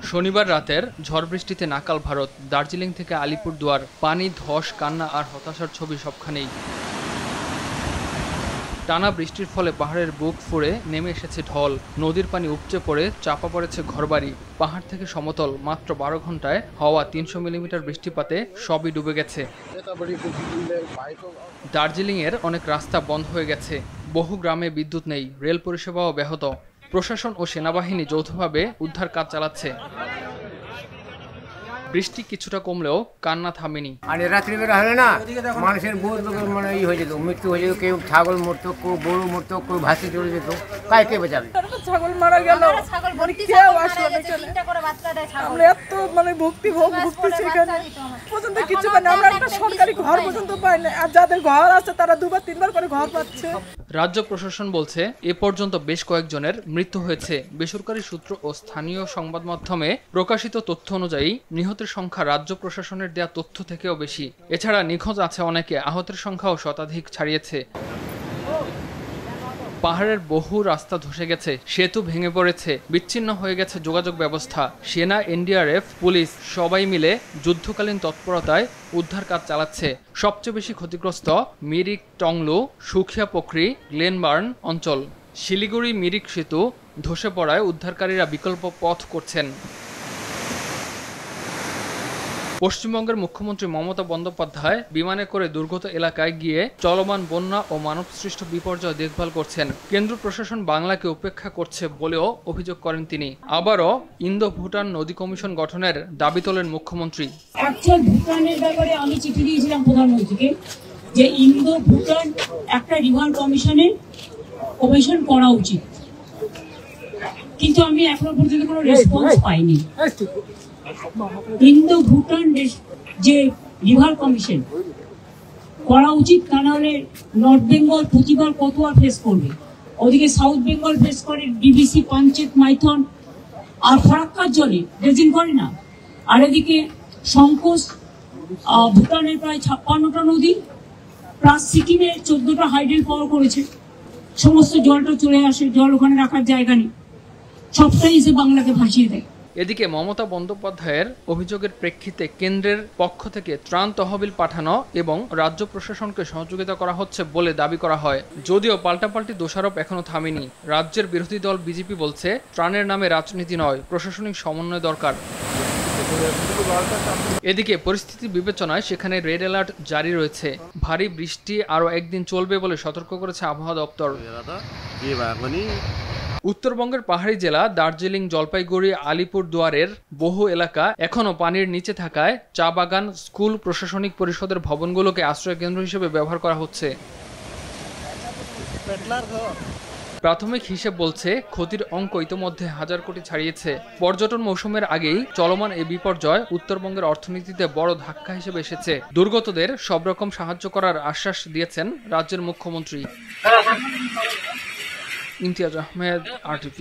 শনিবার রাতের ঝড় বৃষ্টিতে নাকাল ভারত। দার্জিলিং থেকে আলিপুরদুয়ার, পানি, ধস, কান্না আর হতাশার ছবি সবখানেই। টানা বৃষ্টির ফলে পাহাড়ের বুক ফুঁড়ে নেমে এসেছে ঢল, নদীর পানি উপচে পড়ে চাপা পড়েছে ঘরবাড়ি। পাহাড় থেকে সমতল মাত্র 12 ঘন্টায় হওয়া 300 মিলিমিটার বৃষ্টিপাতে সবই ডুবে গেছে। দার্জিলিংয়ের অনেক রাস্তা বন্ধ হয়ে গেছে, বহু গ্রামে বিদ্যুৎ নেই, রেল পরিষেবাও ব্যাহত। প্রশাসন ও সেনাবাহিনী যৌথভাবে উদ্ধার কাজ চালাচ্ছে। বৃষ্টি কিছুটা কমলেও কান্না থামেনি। আর রাত্রিবেলা হলে না মানুষের বহুত লোকের মানে হয়ে যেত, মৃত্যু হয়ে যেত, কেউ ছাগল মরতো, কেউ গরু মরতো, কেউ ভাসি চলে যেত, কাই কে বাঁচাবে? ছাগল মারা গেল, কেউ আসলো না, আমরা এত মানে ভক্তি সেখানে পর্যন্ত কিছু পাই না। আমরা একটা সরকারি ঘর পর্যন্ত পাই না, আর যাদের ঘর আছে তারা 2-3 বার করে ঘর পাচ্ছে। রাজ্য প্রশাসন বলছে এ পর্যন্ত বেশ কয়েকজনের মৃত্যু হয়েছে। বেসরকারি সূত্র ও স্থানীয় সংবাদ মাধ্যমে প্রকাশিত তথ্য অনুযায়ী নিহতের সংখ্যা রাজ্য প্রশাসনের দেয়া তথ্য থেকেও বেশি। এছাড়া নিখোঁজ আছে অনেকে, আহতের সংখ্যাও শতাধিক ছাড়িয়েছে। পাহাড়ের বহু রাস্তা ধসে গেছে, সেতু ভেঙে পড়েছে, বিচ্ছিন্ন হয়ে গেছে যোগাযোগ ব্যবস্থা। সেনা, এনডিআরএফ, পুলিশ সবাই মিলে যুদ্ধকালীন তৎপরতায় উদ্ধার কাজ চালাচ্ছে। সবচেয়ে বেশি ক্ষতিগ্রস্ত মিরিক, টংলু, সুখিয়া পোখরি, গ্লেনবার্ন অঞ্চল। শিলিগুড়ি মিরিক সেতু ধসে পড়ায় উদ্ধারকারীরা বিকল্প পথ করছেন। পশ্চিমবঙ্গের মুখ্যমন্ত্রী মমতা বন্দ্যোপাধ্যায় বিমানে করে দুর্গত এলাকায় গিয়ে চলমান বন্যা ও মানবসৃষ্ট বিপর্যয় দেখভাল করছেন। কেন্দ্র প্রশাসন বাংলাকে উপেক্ষা করছে বলেও অভিযোগ করেন তিনি। আবারও ইন্দো ভুটান নদী কমিশন গঠনের দাবি তোলেন মুখ্যমন্ত্রী। ভুটানের ব্যাপারে আমি চিঠি দিয়েছিলাম প্রধানমন্ত্রীকে যে ইন্দো ভুটান একটা রিভার কমিশন করা উচিত, কিন্তু আমি এখনো পর্যন্ত কোনো রেসপন্স পাইনি। ইন্দো ভুটান যে রিভার কমিশন করা উচিত, তা না হলে নর্থ বেঙ্গল প্রতিবার কত আর ফেস করবে, ওদিকে সাউথ বেঙ্গল ফেস করে ডিবিসি, পাঞ্চেত, মাইথন আর ফরাক্কার জলে ড্রেজিং করে না, আর এদিকে সংকোচ ভুটানের প্রায় 56টা নদী প্লাস সিকিমের 14টা হাইড্রেল পাওয়ার করেছে। সমস্ত জলটা চলে আসে, জল ওখানে রাখার জায়গা নেই, সবটাই এসে বাংলাকে ভাসিয়ে দেয়। এদিকে মমতা বন্দ্যোপাধ্যায়ের অভিযোগের প্রেক্ষিতে কেন্দ্রের পক্ষ থেকে ত্রাণ তহবিল পাঠানো এবং রাজ্য প্রশাসনকে সহযোগিতা করা হচ্ছে বলে দাবি করা হয়। যদিও পাল্টাপাল্টি দোষারোপ এখনো থামেনি। রাজ্যের বিরোধী দল বিজেপি বলছে ত্রাণের নামে রাজনীতি নয়, প্রশাসনিক সমন্বয় দরকার। এদিকে পরিস্থিতি বিবেচনায় সেখানে রেড অ্যালার্ট জারি রয়েছে। ভারী বৃষ্টি আরও একদিন চলবে বলে সতর্ক করেছে আবহাওয়া দপ্তর। উত্তরবঙ্গের পাহাড়ি জেলা দার্জিলিং, জলপাইগুড়ি, আলিপুরদুয়ারের বহু এলাকা এখনও পানির নিচে থাকায় চা বাগান, স্কুল, প্রশাসনিক পরিষদের ভবনগুলোকে আশ্রয় কেন্দ্র হিসেবে ব্যবহার করা হচ্ছে। প্রাথমিক হিসেব বলছে ক্ষতির অঙ্ক ইতোমধ্যে 1000 কোটি ছাড়িয়েছে। পর্যটন মৌসুমের আগেই চলমান এই বিপর্যয় উত্তরবঙ্গের অর্থনীতিতে বড় ধাক্কা হিসেবে এসেছে। দুর্গতদের সব রকম সাহায্য করার আশ্বাস দিয়েছেন রাজ্যের মুখ্যমন্ত্রী। ইমতিয়াজ আহমেদ, RTV।